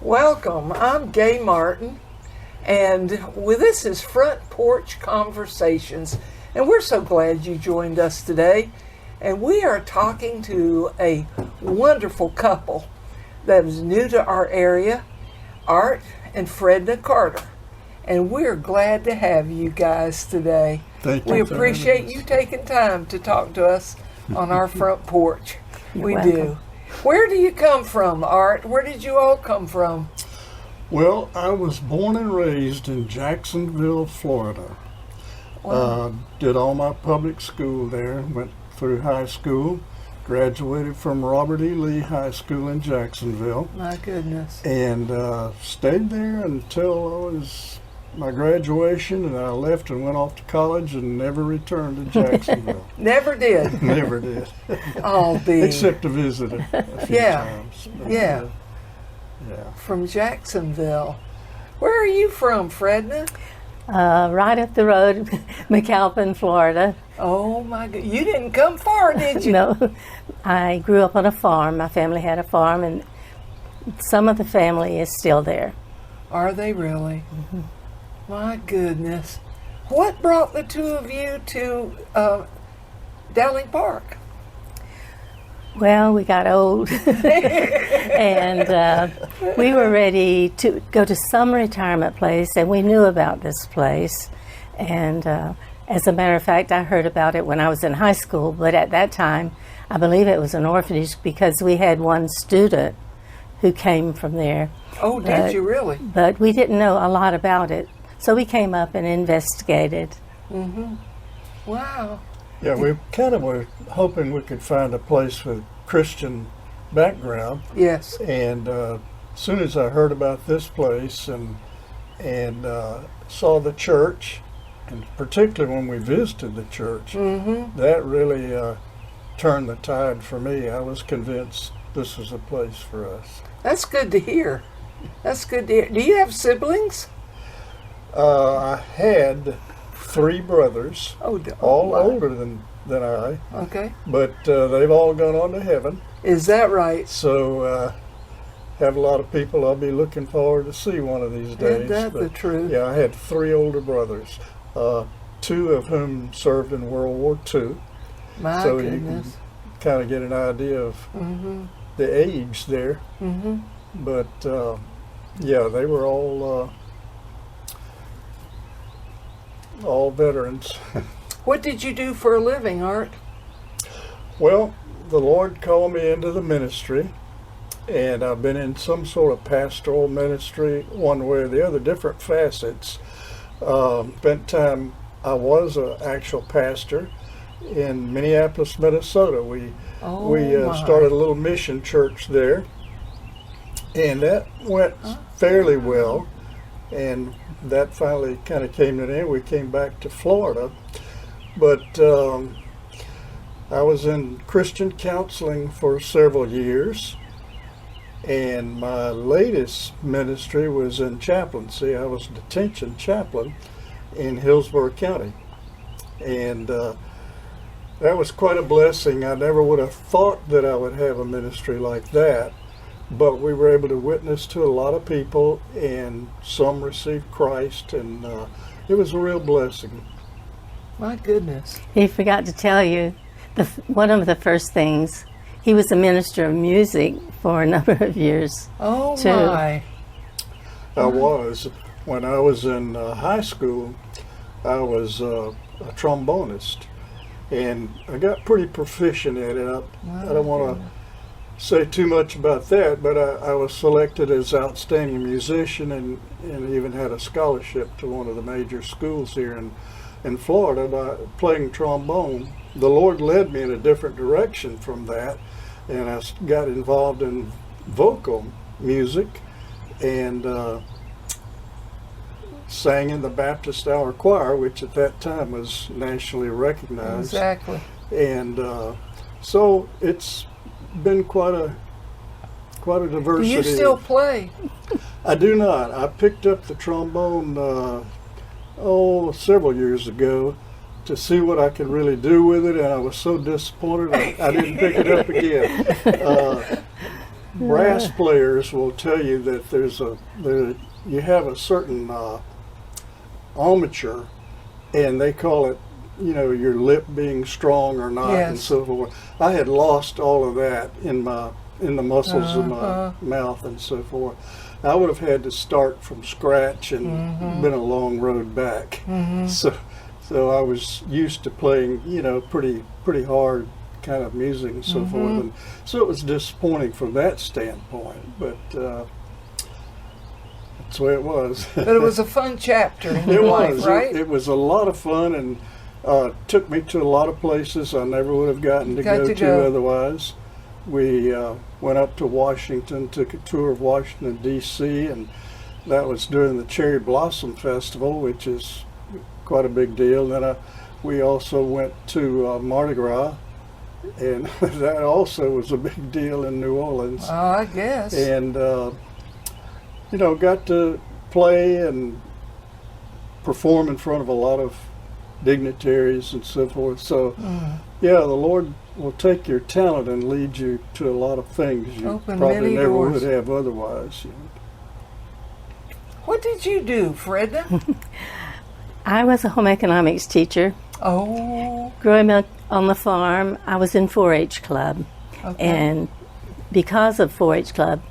Welcome. I'm Gay Martin, and this is Front Porch Conversations, and we're so glad you joined us today. And we are talking to a wonderful couple that is new to our area, Art and Fredna Carter. And we're glad to have you guys today. Thank you. We appreciate you taking time to talk to us on our front porch. We welcome. do. Where do you come from, Art? Where did you all come from? Well, I was born and raised in Jacksonville, Florida. Wow. Did all my public school there, went through high school, graduated from Robert E. Lee High School in Jacksonville, My goodness. and stayed there until my graduation, and I left and went off to college and never returned to Jacksonville. Never did. Never did. Oh, Except to visit a few Yeah. times. But, Yeah. Yeah. From Jacksonville. Where are you from, Fredna? Right up the road, McAlpin, Florida. Oh my God. You didn't come far, did you? No, I grew up on a farm. My family had a farm, and some of the family is still there. Are they really? My goodness. What brought the two of you to Dowling Park? Well, we got old, and we were ready to go to some retirement place, and we knew about this place. And as a matter of fact, I heard about it when I was in high school, but at that time, I believe it was an orphanage because we had one student who came from there. Oh, did you really? But we didn't know a lot about it, so we came up and investigated. Wow. Yeah, we kind of were hoping we could find a place with Christian background, Yes. and as soon as I heard about this place and saw the church, and particularly when we visited the church, that really turned the tide for me. I was convinced this was a place for us. That's good to hear. That's good to hear. Do you have siblings? I had 3 brothers, Oh, all wow. older than I, Okay. but they've all gone on to heaven. Is that right? So, have a lot of people I'll be looking forward to see one of these days. Isn't that the But, truth? yeah, I had 3 older brothers, 2 of whom served in World War II. My So goodness. Kind of get an idea of the age there. But yeah, they were all veterans. What did you do for a living, Art? Well, the Lord called me into the ministry, and I've been in some sort of pastoral ministry, one way or the other, different facets. Spent time, I was an actual pastor in Minneapolis, Minnesota. We My. started a little mission church there, and that went fairly well. And that finally kind of came to an end. We came back to Florida, but I was in Christian counseling for several years, and my latest ministry was in chaplaincy. I was a detention chaplain in Hillsborough County, and that was quite a blessing. I never would have thought that I would have a ministry like that, but we were able to witness to a lot of people, and some received Christ, and it was a real blessing. My goodness. He forgot to tell you, one of the first things, he was a minister of music for a number of years. Oh, too. my. I was. When I was in high school, I was a trombonist, and I got pretty proficient at it. I don't want to say too much about that, but I was selected as outstanding musician and even had a scholarship to one of the major schools here in Florida by playing trombone. The Lord led me in a different direction from that, and I got involved in vocal music and sang in the Baptist Hour Choir, which at that time was nationally recognized. Exactly. And so it's been quite a Do diversity. you still play? I do not. I picked up the trombone several years ago to see what I could really do with it, and I was so disappointed I didn't pick it up again. brass players will tell you that you have a certain armature, and they call it, your lip being strong or not, and so forth. I had lost all of that in the muscles of my mouth and so forth. I would have had to start from scratch and been a long road back. So I was used to playing, pretty hard kind of music and so forth, and so it was disappointing from that standpoint. But that's the way it was. But it was a fun chapter in your life, right? It was a lot of fun, and took me to a lot of places I never would have gotten to go to otherwise. We went up to Washington, took a tour of Washington, D.C., and that was during the Cherry Blossom Festival, which is quite a big deal. Then we also went to Mardi Gras, and that also was a big deal in New Orleans. Oh, I guess. And, got to play and perform in front of a lot of dignitaries and so forth. So, the Lord will take your talent and lead you to a lot of things you probably never would have otherwise. What did you do, Fredna? I was a home economics teacher. Oh. Growing up on the farm, I was in 4-H club. Okay. And because of 4-H club,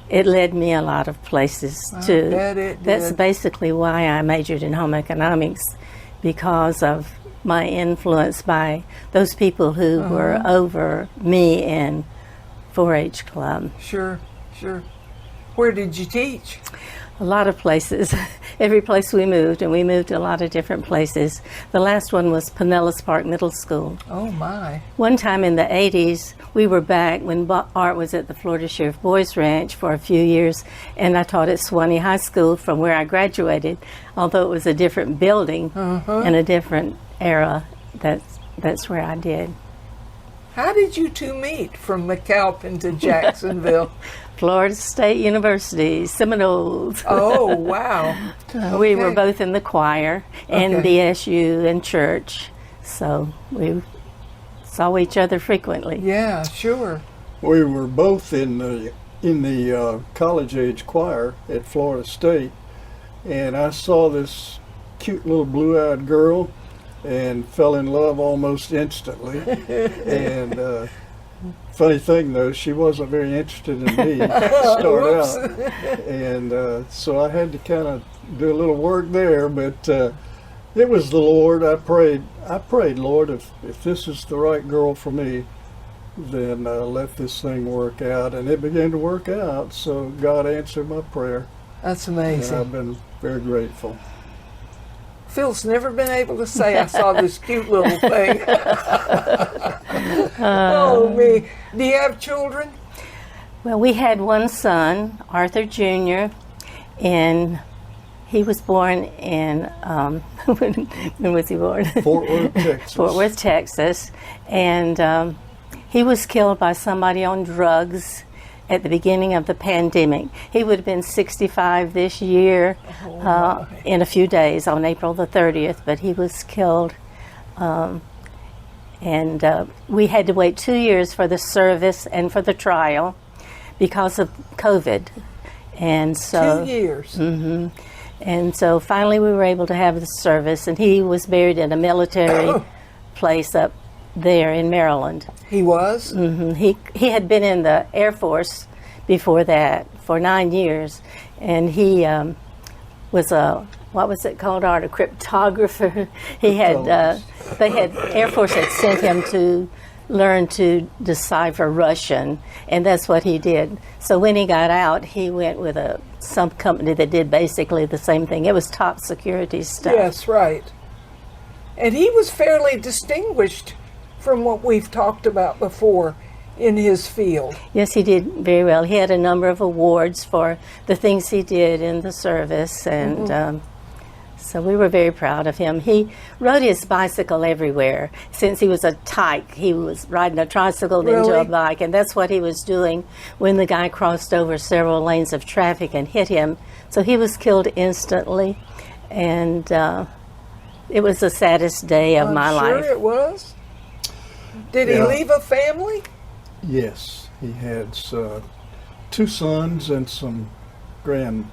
it led me a lot of places too. Bet it did. That's basically why I majored in home economics, because of my influence by those people who were over me in 4-H club. Sure. Where did you teach? A lot of places. Every place we moved, and we moved to a lot of different places. The last one was Pinellas Park Middle School. Oh, my. One time in the 80s, we were back when Art was at the Florida Sheriff Boys Ranch for a few years, and I taught at Swanee High School from where I graduated, although it was a different building and a different era. That's where I did. How did you two meet from McAlpin to Jacksonville? Florida State University, Seminoles. Oh, wow. We were both in the choir and BSU and church, so we saw each other frequently. Yeah, sure. We were both in the college age choir at Florida State, and I saw this cute little blue-eyed girl and fell in love almost instantly. And funny thing though, she wasn't very interested in me to start out, and so I had to kind of do a little work there. But it was the Lord. I prayed, Lord, if this is the right girl for me, then let this thing work out, and it began to work out. So God answered my prayer. That's amazing. And I've been very grateful. Phil's never been able to say, I saw this cute little thing. Oh, me. Do you have children? Well, we had one son, Arthur Jr., and he was born in, when was he born? Fort Worth, Texas. Fort Worth, Texas. And he was killed by somebody on drugs at the beginning of the pandemic. He would have been 65 this year in a few days on April the 30th, but he was killed. And we had to wait 2 years for the service and for the trial because of COVID. And so 2 years. Mm-hmm. And so finally we were able to have the service, and he was buried in a military place up there in Maryland. He was? Mm-hmm. He had been in the Air Force before that for 9 years, and he was what was it called, Art? A cryptographer. He had Air Force had sent him to learn to decipher Russian, and that's what he did. So when he got out, he went with some company that did basically the same thing. It was top security stuff. Yes, right. And he was fairly distinguished from what we've talked about before in his field. Yes, he did very well. He had a number of awards for the things he did in the service, and so we were very proud of him. He rode his bicycle everywhere. Since he was a tyke, he was riding a tricycle into a bike, and that's what he was doing when the guy crossed over several lanes of traffic and hit him. So he was killed instantly, and it was the saddest day of my life. I'm sure it was. Did he leave a family? Yes, he had 2 sons and some daughters,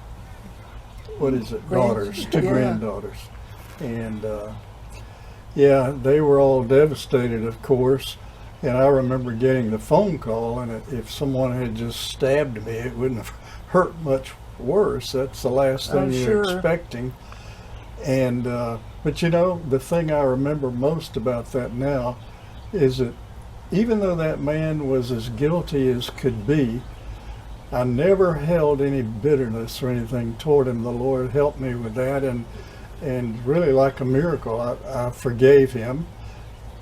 2 Yeah. granddaughters. And yeah, they were all devastated, of course. And I remember getting the phone call, and if someone had just stabbed me, it wouldn't have hurt much worse. That's the last thing I'm you're sure. expecting. And but you know, the thing I remember most about that now is that even though that man was as guilty as could be, I never held any bitterness or anything toward him. The Lord helped me with that, and really like a miracle, I forgave him,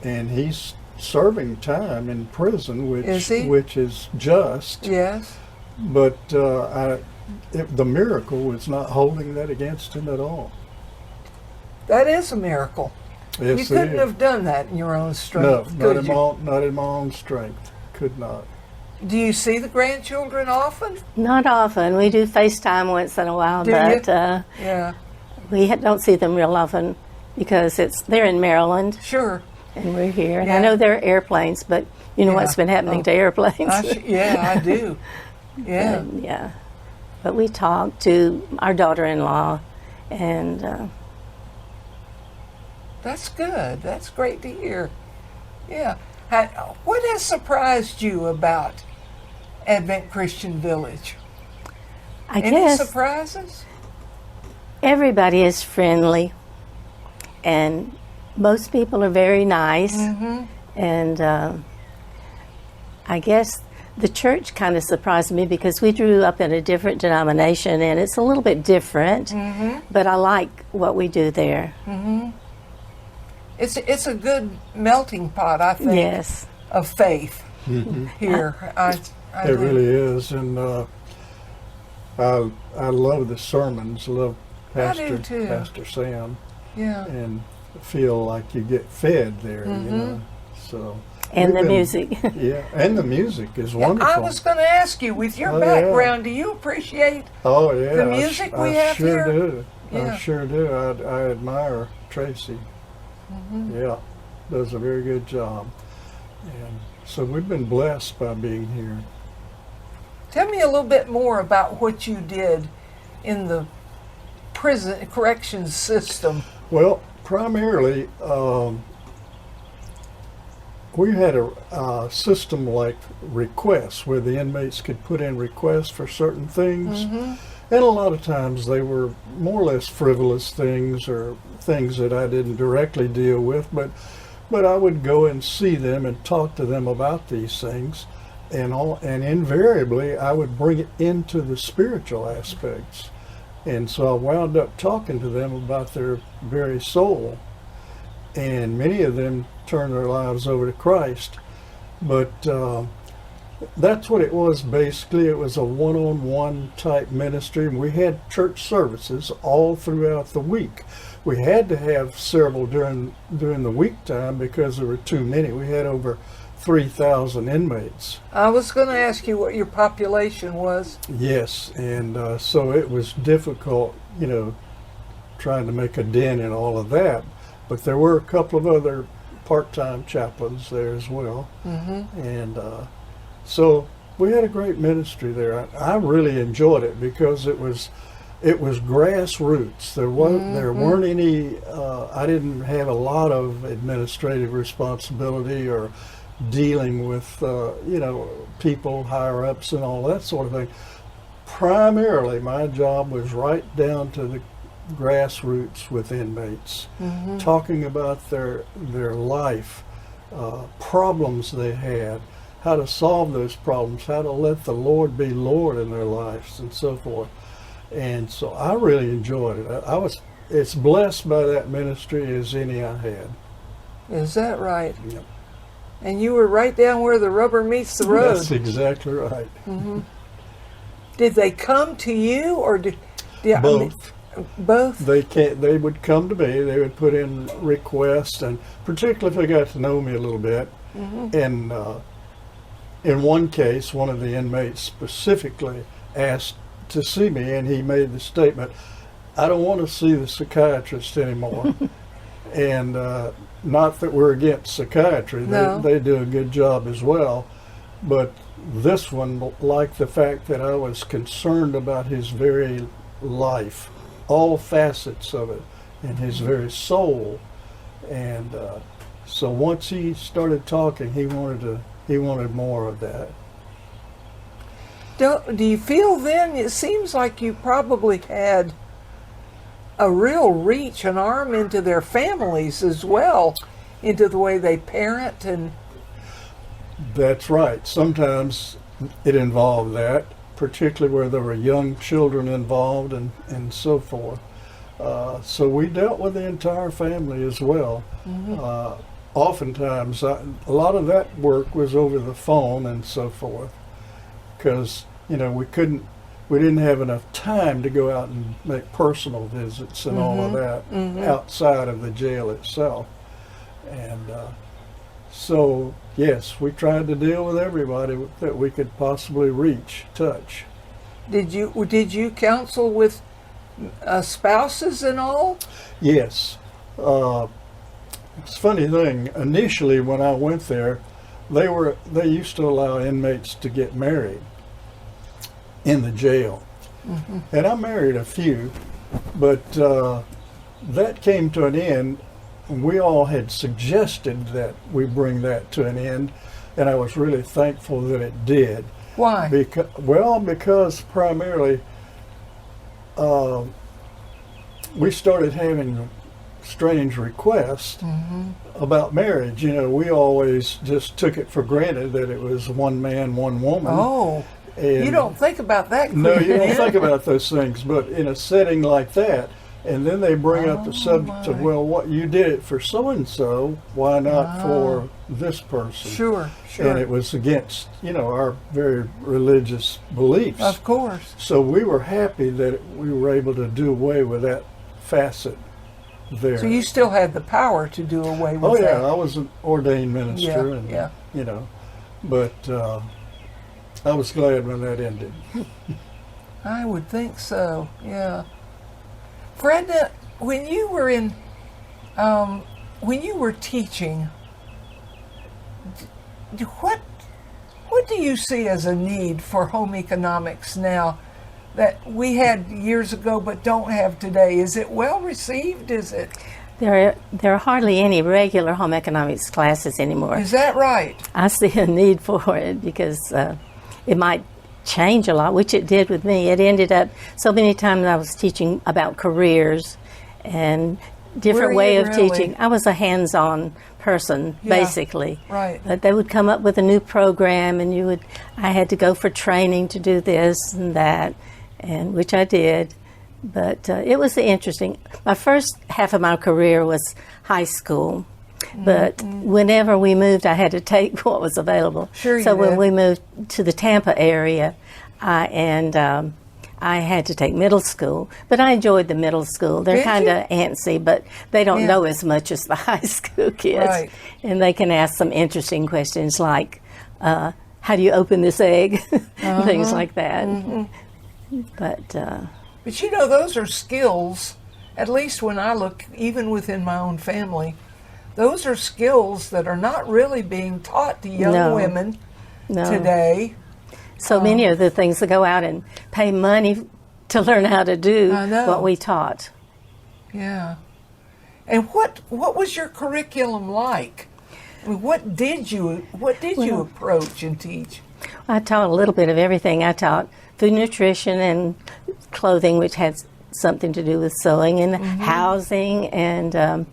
and he's serving time in prison, Is he? which is just. Yes. But the miracle was not holding that against him at all. That is a miracle. Yes, You it couldn't is. have done that in your own No, strength, not could in, you? not in my own strength. Could not. Do you see the grandchildren often? Not often. We do FaceTime once in a while, Do you? but Yeah, we don't see them real often because they're in Maryland sure. and we're here. And Yeah. I know there are airplanes, but you know Yeah. what's been happening Oh. to airplanes. Yeah, I do. Yeah. And, yeah. But we talk to our daughter-in-law, and That's good. That's great to hear. Yeah. What has surprised you about Advent Christian Village? I Any guess surprises? everybody is friendly, and most people are very nice. Mm-hmm. And I guess the church kind of surprised me because we grew up in a different denomination, and it's a little bit different. Mm-hmm. But I like what we do there. Mm-hmm. It's a good melting pot, I think, Yes. of faith Mhm. here. I It do. really is, and I love the sermons. Love I do too. Pastor Sam, Yeah. and feel like you get fed there. You know, so And we've the been- music. Yeah, and the music is wonderful. I was going to ask you, with your Oh, yeah. background, do you appreciate? Oh yeah, The music we have sure here? do. Yeah. I sure do. I admire Tracy. Mm-hmm. Yeah, does a very good job, and so we've been blessed by being here. Tell me a little bit more about what you did in the prison corrections system. Well, primarily, we had a system like requests where the inmates could put in requests for certain things. Mm-hmm. And a lot of times they were more or less frivolous things or things that I didn't directly deal with, but I would go and see them and talk to them about these things, and invariably I would bring it into the spiritual aspects. And so I wound up talking to them about their very soul, and many of them turned their lives over to Christ. But that's what it was basically. It was a one-on-one type ministry, and we had church services all throughout the week. We had to have several during the week time because there were too many. We had over 3,000 inmates. I was going to ask you what your population was. Yes, and so it was difficult, you know, trying to make a dent in all of that. But there were a couple of other part-time chaplains there as well. Mm-hmm. And so we had a great ministry there. I really enjoyed it because it was grassroots. There weren't any. I didn't have a lot of administrative responsibility or dealing with people higher ups and all that sort of thing. Primarily, my job was right down to the grassroots with inmates, talking about their life, problems they had, how to solve those problems, how to let the Lord be Lord in their lives, and so forth. And so I really enjoyed it. I was as blessed by that ministry as any I had. Is that right? Yep. And you were right down where the rubber meets the road. That's exactly right. Mm-hmm. Did they come to you, or did Both. Both? They would come to me. They would put in requests, and particularly if they got to know me a little bit. Mm-hmm. And in one case, one of the inmates specifically asked to see me, and he made the statement, "I don't want to see the psychiatrist anymore." And not that we're against psychiatry. No. They do a good job as well. But this one liked the fact that I was concerned about his very life, all facets of it, and his very soul. And so once he started talking, he wanted more of that. Do you feel then, it seems like you probably had a real reach, an arm into their families as well, into the way they parent and... That's right. Sometimes it involved that, particularly where there were young children involved and so forth. So we dealt with the entire family as well. Oftentimes, a lot of that work was over the phone and so forth, because we didn't have enough time to go out and make personal visits and all of that outside of the jail itself. And so yes, we tried to deal with everybody that we could possibly reach, touch. Did you counsel with spouses and all? Yes. It's a funny thing. Initially, when I went there, they used to allow inmates to get married in the jail, and I married a few, but that came to an end. We all had suggested that we bring that to an end, and I was really thankful that it did. Why? Because primarily we started having strange requests about marriage. We always just took it for granted that it was one man, one woman. Oh, and you don't think about that. No, you don't think about those things. But in a setting like that, and then they bring up the subject of, well, what you did it for so and so, why not for this person? Sure. And it was against our very religious beliefs. Of course. So we were happy that we were able to do away with that facet there. So you still had the power to do away with that. I was an ordained minister, but I was glad when that ended. I would think so. Yeah. Fredna, when you were teaching, what do you see as a need for home economics now that we had years ago but don't have today? Is it well received? Is it? There are hardly any regular home economics classes anymore. Is that right? I see a need for it because it might change a lot, which it did with me. It ended up so many times I was teaching about careers and different way of teaching. I was a hands-on person, basically. Right. But they would come up with a new program, and I had to go for training to do this and that, and which I did. But it was interesting. My first half of my career was high school. But whenever we moved, I had to take what was available. Sure, so when we moved to the Tampa area, I had to take middle school. But I enjoyed the middle school. They're kind of antsy, but they don't know as much as the high school kids. Right. And they can ask some interesting questions like, how do you open this egg? Things like that. But those are skills, at least when I look, even within my own family, those are skills that are not really being taught to young women today. So many of the things that go out and pay money to learn how to do what we taught. Yeah. And what was your curriculum like? I mean, what did you approach and teach? I taught a little bit of everything. I taught food, nutrition, and clothing, which had something to do with sewing, and housing, and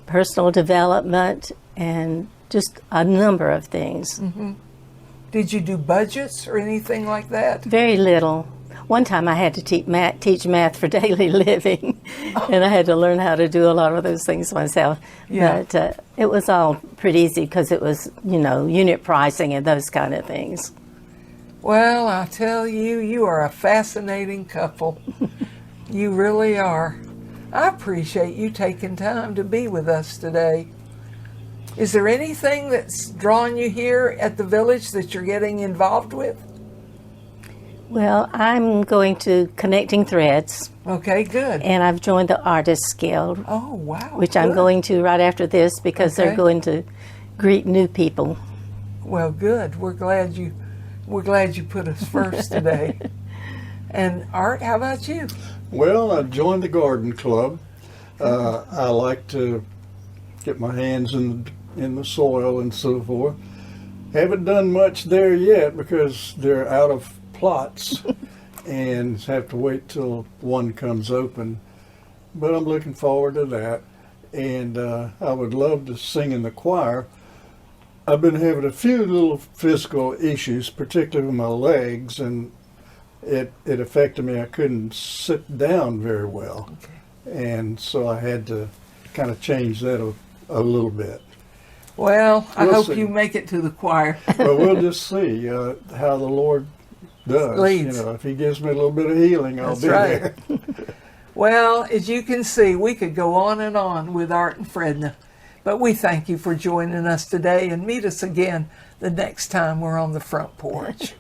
personal development, and just a number of things. Did you do budgets or anything like that? Very little. One time I had to teach math for daily living, and I had to learn how to do a lot of those things myself. Yeah. But it was all pretty easy because it was, unit pricing and those kind of things. Well, I tell you, you are a fascinating couple. You really are. I appreciate you taking time to be with us today. Is there anything that's drawing you here at the village that you're getting involved with? Well, I'm going to Connecting Threads. Okay, good. And I've joined the Artists Guild. Oh, wow. Which I'm going to right after this because they're going to greet new people. Well, good. We're glad you put us first today. And Art, how about you? Well, I joined the garden club. I like to get my hands in the soil and so forth. Haven't done much there yet because they're out of plots and have to wait till one comes open. But I'm looking forward to that. And I would love to sing in the choir. I've been having a few little physical issues, particularly with my legs, and it affected me. I couldn't sit down very well. Okay. And so I had to kind of change that a little bit. Well, I We'll hope see. you make it to the choir. But we'll just see how the Lord does. Leads. If He gives me a little bit of healing, I'll That's be right. there. Well, as you can see, we could go on and on with Art and Fredna. But we thank you for joining us today, and meet us again the next time we're on the front porch.